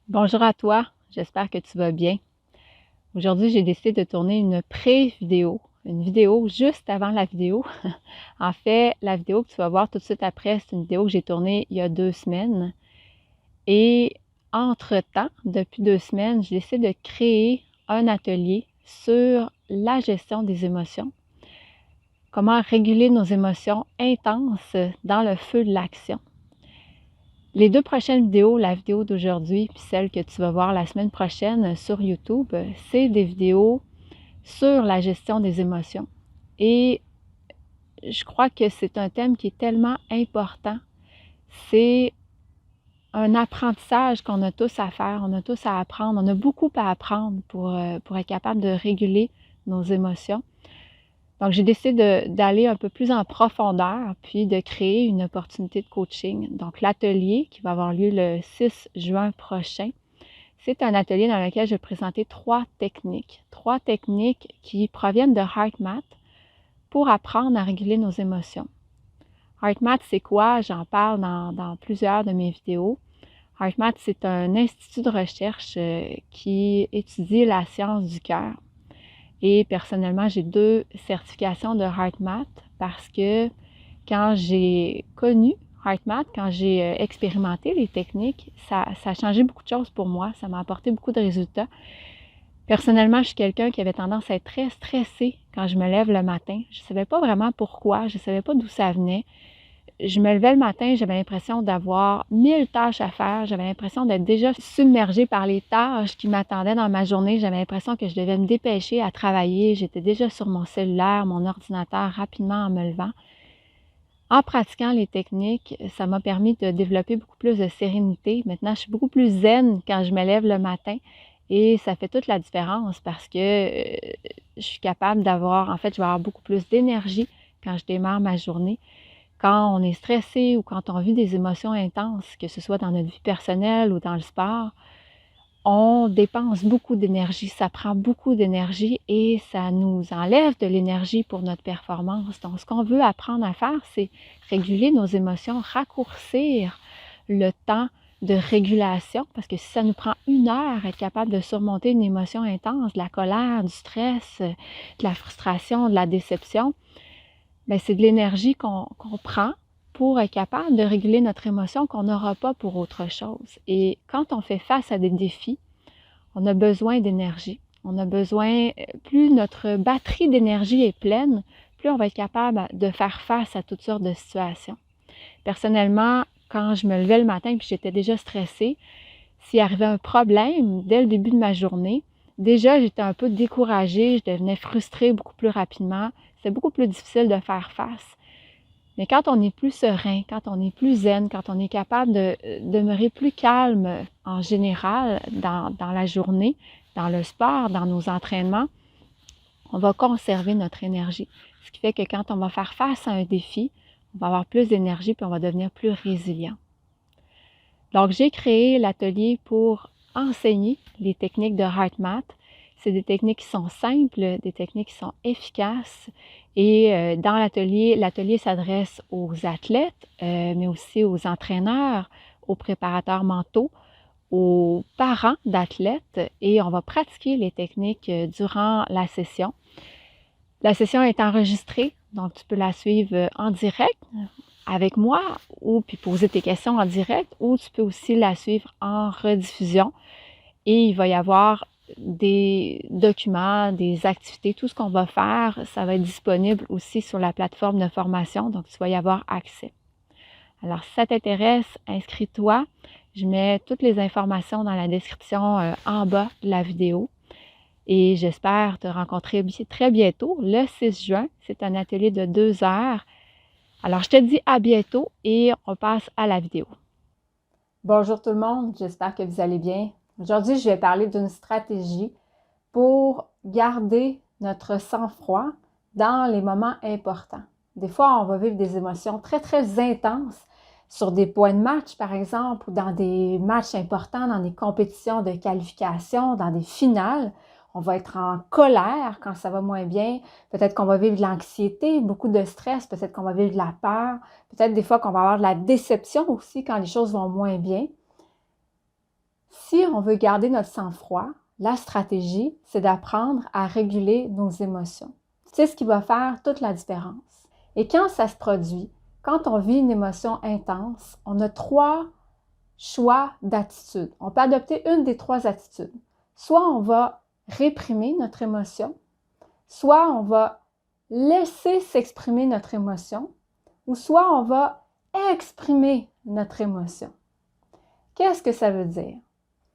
Bonjour à toi, j'espère que tu vas bien. Aujourd'hui, j'ai décidé de tourner une pré-vidéo, une vidéo juste avant la vidéo. En fait, la vidéo que tu vas voir tout de suite après, c'est une vidéo que j'ai tournée il y a 2 semaines. Et entre-temps, depuis 2 semaines, j'ai décidé de créer un atelier sur la gestion des émotions. Comment réguler nos émotions intenses dans le feu de l'action. Les 2 prochaines vidéos, la vidéo d'aujourd'hui puis celle que tu vas voir la semaine prochaine sur YouTube, c'est des vidéos sur la gestion des émotions. Et je crois que c'est un thème qui est tellement important. C'est un apprentissage qu'on a tous à faire, on a tous à apprendre, on a beaucoup à apprendre pour être capable de réguler nos émotions. Donc, j'ai décidé d'aller un peu plus en profondeur, puis de créer une opportunité de coaching. Donc, l'atelier qui va avoir lieu le 6 juin prochain, c'est un atelier dans lequel je vais présenter 3 techniques qui proviennent de HeartMath pour apprendre à réguler nos émotions. HeartMath, c'est quoi? J'en parle dans plusieurs de mes vidéos. HeartMath, c'est un institut de recherche qui étudie la science du cœur. Et personnellement, j'ai 2 certifications de HeartMath parce que quand j'ai connu HeartMath, quand j'ai expérimenté les techniques, ça a changé beaucoup de choses pour moi. Ça m'a apporté beaucoup de résultats. Personnellement, je suis quelqu'un qui avait tendance à être très stressée quand je me lève le matin. Je ne savais pas vraiment pourquoi, je ne savais pas d'où ça venait. Je me levais le matin, j'avais l'impression d'avoir 1000 tâches à faire. J'avais l'impression d'être déjà submergée par les tâches qui m'attendaient dans ma journée. J'avais l'impression que je devais me dépêcher à travailler. J'étais déjà sur mon cellulaire, mon ordinateur rapidement en me levant. En pratiquant les techniques, ça m'a permis de développer beaucoup plus de sérénité. Maintenant, je suis beaucoup plus zen quand je me lève le matin et ça fait toute la différence parce que je suis capable d'avoir, en fait, je vais avoir beaucoup plus d'énergie quand je démarre ma journée. Quand on est stressé ou quand on vit des émotions intenses, que ce soit dans notre vie personnelle ou dans le sport, on dépense beaucoup d'énergie, ça prend beaucoup d'énergie et ça nous enlève de l'énergie pour notre performance. Donc, ce qu'on veut apprendre à faire, c'est réguler nos émotions, raccourcir le temps de régulation, parce que si ça nous prend 1 heure, être capable de surmonter une émotion intense, de la colère, du stress, de la frustration, de la déception, bien, c'est de l'énergie qu'on prend pour être capable de réguler notre émotion qu'on n'aura pas pour autre chose. Et quand on fait face à des défis, on a besoin d'énergie. On a besoin, plus notre batterie d'énergie est pleine, plus on va être capable de faire face à toutes sortes de situations. Personnellement, quand je me levais le matin et j'étais déjà stressée, s'il arrivait un problème dès le début de ma journée, déjà j'étais un peu découragée, je devenais frustrée beaucoup plus rapidement. C'était beaucoup plus difficile de faire face. Mais quand on est plus serein, quand on est plus zen, quand on est capable de demeurer plus calme en général dans la journée, dans le sport, dans nos entraînements, on va conserver notre énergie. Ce qui fait que quand on va faire face à un défi, on va avoir plus d'énergie puis on va devenir plus résilient. Donc, j'ai créé l'atelier pour enseigner les techniques de HeartMath. C'est des techniques qui sont simples, des techniques qui sont efficaces. Et dans l'atelier s'adresse aux athlètes, mais aussi aux entraîneurs, aux préparateurs mentaux, aux parents d'athlètes. Et on va pratiquer les techniques durant la session. La session est enregistrée, donc tu peux la suivre en direct avec moi ou puis poser tes questions en direct ou tu peux aussi la suivre en rediffusion et il va y avoir des documents, des activités, tout ce qu'on va faire, ça va être disponible aussi sur la plateforme de formation, donc tu vas y avoir accès. Alors, si ça t'intéresse, inscris-toi. Je mets toutes les informations dans la description en bas de la vidéo. Et j'espère te rencontrer très bientôt, le 6 juin. C'est un atelier de 2 heures. Alors, je te dis à bientôt et on passe à la vidéo. Bonjour tout le monde, j'espère que vous allez bien. Aujourd'hui, je vais parler d'une stratégie pour garder notre sang-froid dans les moments importants. Des fois, on va vivre des émotions très, très intenses sur des points de match, par exemple, ou dans des matchs importants, dans des compétitions de qualification, dans des finales. On va être en colère quand ça va moins bien. Peut-être qu'on va vivre de l'anxiété, beaucoup de stress. Peut-être qu'on va vivre de la peur. Peut-être des fois qu'on va avoir de la déception aussi quand les choses vont moins bien. Si on veut garder notre sang-froid, la stratégie, c'est d'apprendre à réguler nos émotions. C'est ce qui va faire toute la différence. Et quand ça se produit, quand on vit une émotion intense, on a 3 choix d'attitude. On peut adopter une des 3 attitudes. Soit on va réprimer notre émotion, soit on va laisser s'exprimer notre émotion, ou soit on va exprimer notre émotion. Qu'est-ce que ça veut dire?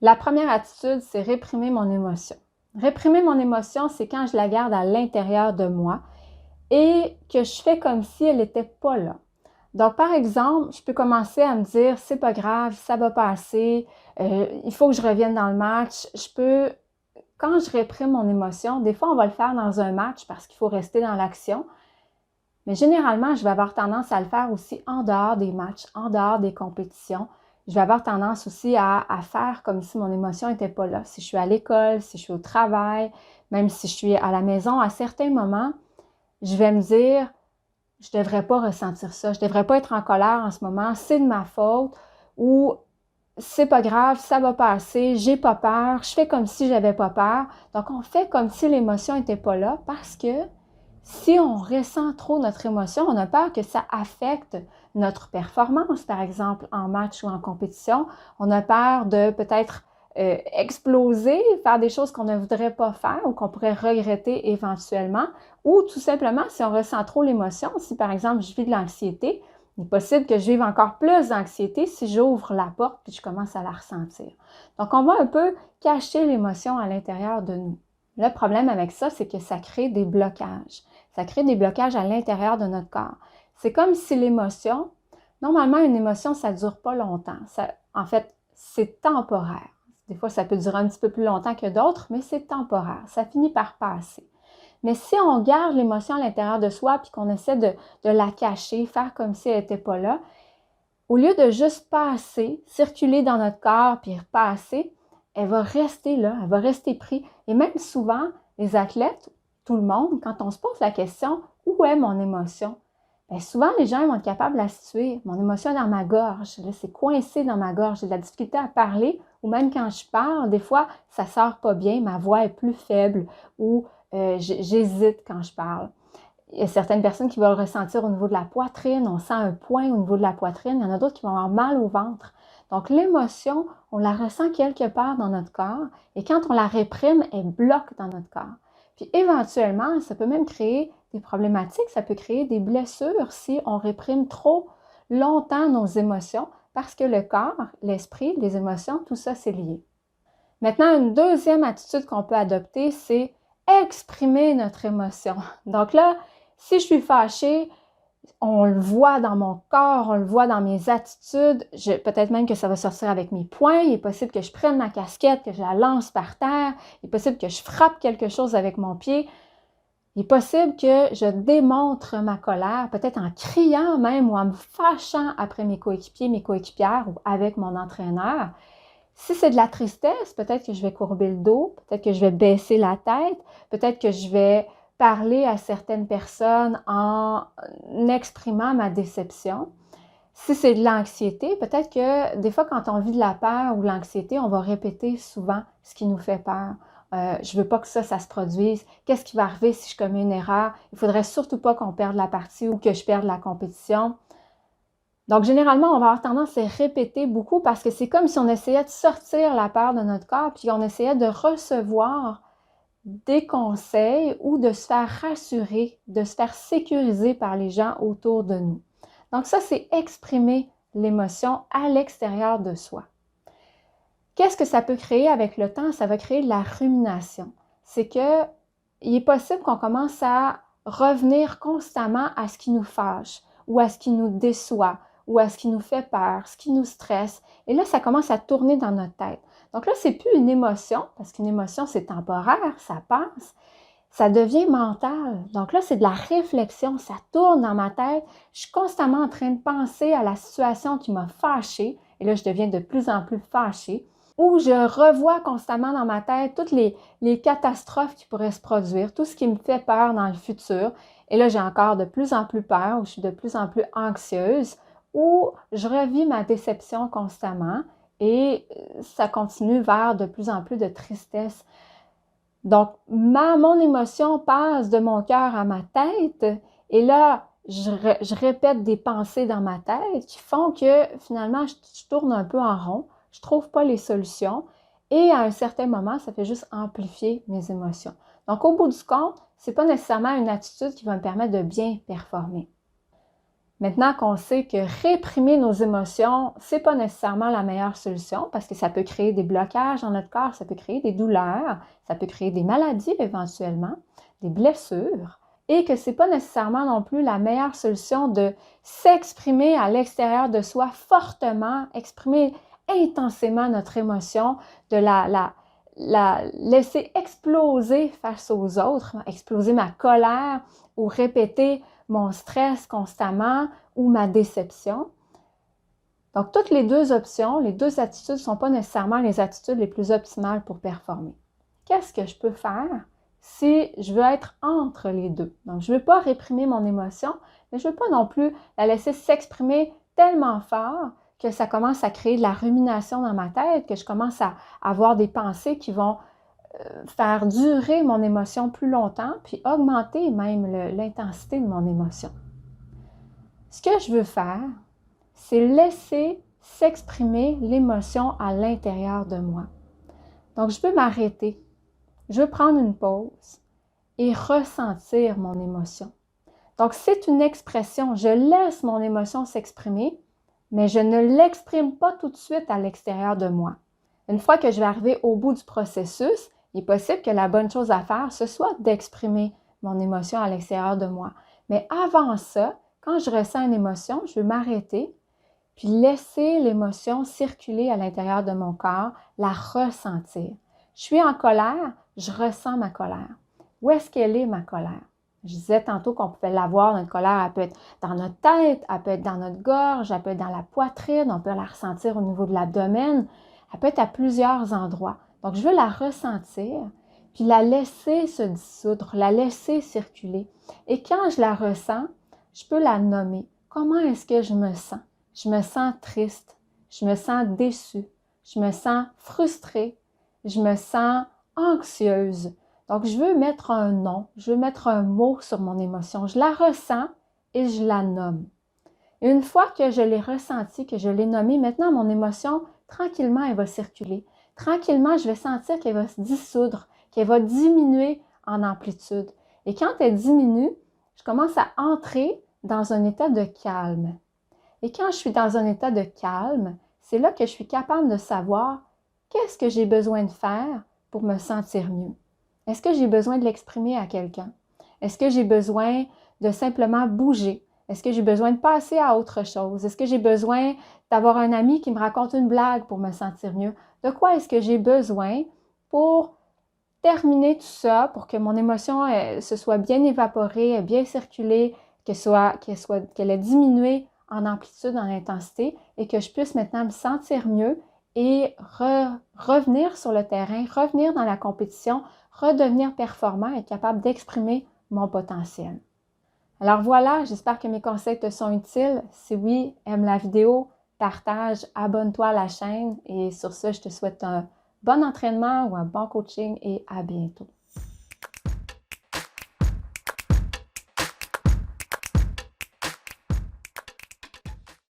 La première attitude, c'est réprimer mon émotion. Réprimer mon émotion, c'est quand je la garde à l'intérieur de moi et que je fais comme si elle n'était pas là. Donc, par exemple, je peux commencer à me dire, c'est pas grave, ça va passer, il faut que je revienne dans le match. Quand je réprime mon émotion, des fois, on va le faire dans un match parce qu'il faut rester dans l'action. Mais généralement, je vais avoir tendance à le faire aussi en dehors des matchs, en dehors des compétitions. Je vais avoir tendance aussi à faire comme si mon émotion n'était pas là. Si je suis à l'école, si je suis au travail, même si je suis à la maison, à certains moments, je vais me dire, je ne devrais pas ressentir ça, je ne devrais pas être en colère en ce moment, c'est de ma faute, ou c'est pas grave, ça va passer, j'ai pas peur, je fais comme si j'avais pas peur. Donc, on fait comme si l'émotion n'était pas là parce que si on ressent trop notre émotion, on a peur que ça affecte notre performance, par exemple, en match ou en compétition. On a peur de peut-être exploser, faire des choses qu'on ne voudrait pas faire ou qu'on pourrait regretter éventuellement. Ou tout simplement, si on ressent trop l'émotion, si par exemple je vis de l'anxiété, il est possible que je vive encore plus d'anxiété si j'ouvre la porte et je commence à la ressentir. Donc, on va un peu cacher l'émotion à l'intérieur de nous. Le problème avec ça, c'est que ça crée des blocages. Ça crée des blocages à l'intérieur de notre corps. C'est comme si l'émotion, normalement, une émotion, ça ne dure pas longtemps. En fait, c'est temporaire. Des fois, ça peut durer un petit peu plus longtemps que d'autres, mais c'est temporaire. Ça finit par passer. Mais si on garde l'émotion à l'intérieur de soi puis qu'on essaie de la cacher, faire comme si elle n'était pas là, au lieu de juste passer, circuler dans notre corps puis repasser, elle va rester là, elle va rester prise. Et même souvent, les athlètes, tout le monde, quand on se pose la question « Où est mon émotion? » Bien, souvent, les gens vont être capables de la situer. Mon émotion est dans ma gorge, là, c'est coincé dans ma gorge, j'ai de la difficulté à parler ou même quand je parle, des fois, ça ne sort pas bien, ma voix est plus faible ou j'hésite quand je parle. Il y a certaines personnes qui vont le ressentir au niveau de la poitrine, on sent un point au niveau de la poitrine, il y en a d'autres qui vont avoir mal au ventre. Donc l'émotion, on la ressent quelque part dans notre corps et quand on la réprime, elle bloque dans notre corps. Puis éventuellement, ça peut même créer des problématiques, ça peut créer des blessures si on réprime trop longtemps nos émotions parce que le corps, l'esprit, les émotions, tout ça, c'est lié. Maintenant, une deuxième attitude qu'on peut adopter, c'est exprimer notre émotion. Donc là, si je suis fâchée, on le voit dans mon corps, on le voit dans mes attitudes, peut-être même que ça va sortir avec mes poings, il est possible que je prenne ma casquette, que je la lance par terre, il est possible que je frappe quelque chose avec mon pied, il est possible que je démontre ma colère, peut-être en criant même ou en me fâchant après mes coéquipiers, mes coéquipières ou avec mon entraîneur. Si c'est de la tristesse, peut-être que je vais courber le dos, peut-être que je vais baisser la tête, peut-être que je vais parler à certaines personnes en exprimant ma déception. Si c'est de l'anxiété, peut-être que des fois, quand on vit de la peur ou de l'anxiété, on va répéter souvent ce qui nous fait peur. Je ne veux pas que ça se produise. Qu'est-ce qui va arriver si je commets une erreur? Il ne faudrait surtout pas qu'on perde la partie ou que je perde la compétition. Donc, généralement, on va avoir tendance à répéter beaucoup parce que c'est comme si on essayait de sortir la peur de notre corps puis on essayait de recevoir des conseils ou de se faire rassurer, de se faire sécuriser par les gens autour de nous. Donc ça, c'est exprimer l'émotion à l'extérieur de soi. Qu'est-ce que ça peut créer avec le temps? Ça va créer de la rumination. C'est qu'il est possible qu'on commence à revenir constamment à ce qui nous fâche ou à ce qui nous déçoit ou à ce qui nous fait peur, ce qui nous stresse. Et là, ça commence à tourner dans notre tête. Donc là, c'est plus une émotion, parce qu'une émotion, c'est temporaire, ça passe. Ça devient mental. Donc là, c'est de la réflexion, ça tourne dans ma tête. Je suis constamment en train de penser à la situation qui m'a fâchée. Et là, je deviens de plus en plus fâchée. Ou je revois constamment dans ma tête toutes les catastrophes qui pourraient se produire, tout ce qui me fait peur dans le futur. Et là, j'ai encore de plus en plus peur, ou je suis de plus en plus anxieuse, ou je revis ma déception constamment. et ça continue vers de plus en plus de tristesse. Donc, mon émotion passe de mon cœur à ma tête et là, je répète des pensées dans ma tête qui font que finalement, je tourne un peu en rond, je ne trouve pas les solutions et à un certain moment, ça fait juste amplifier mes émotions. Donc, au bout du compte, ce n'est pas nécessairement une attitude qui va me permettre de bien performer. Maintenant qu'on sait que réprimer nos émotions, ce n'est pas nécessairement la meilleure solution parce que ça peut créer des blocages dans notre corps, ça peut créer des douleurs, ça peut créer des maladies éventuellement, des blessures, et que ce n'est pas nécessairement non plus la meilleure solution de s'exprimer à l'extérieur de soi fortement, exprimer intensément notre émotion, de la laisser exploser face aux autres, exploser ma colère ou répéter mon stress constamment ou ma déception. Donc, toutes les deux options, les deux attitudes ne sont pas nécessairement les attitudes les plus optimales pour performer. Qu'est-ce que je peux faire si je veux être entre les deux? Donc, je ne veux pas réprimer mon émotion, mais je ne veux pas non plus la laisser s'exprimer tellement fort que ça commence à créer de la rumination dans ma tête, que je commence à avoir des pensées qui vont faire durer mon émotion plus longtemps, puis augmenter même l'intensité de mon émotion. Ce que je veux faire, c'est laisser s'exprimer l'émotion à l'intérieur de moi. Donc, je veux m'arrêter, je veux prendre une pause et ressentir mon émotion. Donc, c'est une expression, je laisse mon émotion s'exprimer, mais je ne l'exprime pas tout de suite à l'extérieur de moi. Une fois que je vais arriver au bout du processus, il est possible que la bonne chose à faire, ce soit d'exprimer mon émotion à l'extérieur de moi. Mais avant ça, quand je ressens une émotion, je vais m'arrêter, puis laisser l'émotion circuler à l'intérieur de mon corps, la ressentir. Je suis en colère, je ressens ma colère. Où est-ce qu'elle est, ma colère? Je disais tantôt qu'on pouvait l'avoir, notre colère, elle peut être dans notre tête, elle peut être dans notre gorge, elle peut être dans la poitrine, on peut la ressentir au niveau de l'abdomen, elle peut être à plusieurs endroits. Donc, je veux la ressentir, puis la laisser se dissoudre, la laisser circuler. Et quand je la ressens, je peux la nommer. Comment est-ce que je me sens? Je me sens triste, je me sens déçue, je me sens frustrée, je me sens anxieuse. Donc, je veux mettre un nom, je veux mettre un mot sur mon émotion. Je la ressens et je la nomme. Et une fois que je l'ai ressentie, que je l'ai nommée, maintenant, mon émotion, tranquillement, elle va circuler. Tranquillement, je vais sentir qu'elle va se dissoudre, qu'elle va diminuer en amplitude. Et quand elle diminue, je commence à entrer dans un état de calme. Et quand je suis dans un état de calme, c'est là que je suis capable de savoir qu'est-ce que j'ai besoin de faire pour me sentir mieux. Est-ce que j'ai besoin de l'exprimer à quelqu'un? Est-ce que j'ai besoin de simplement bouger? Est-ce que j'ai besoin de passer à autre chose? Est-ce que j'ai besoin d'avoir un ami qui me raconte une blague pour me sentir mieux? De quoi est-ce que j'ai besoin pour terminer tout ça, pour que mon émotion se soit bien évaporée, bien circulée, qu'elle ait diminué en amplitude, en intensité, et que je puisse maintenant me sentir mieux et revenir sur le terrain, revenir dans la compétition, redevenir performant, être capable d'exprimer mon potentiel. Alors voilà, j'espère que mes conseils te sont utiles. Si oui, aime la vidéo, partage, abonne-toi à la chaîne et sur ce, je te souhaite un bon entraînement ou un bon coaching et à bientôt.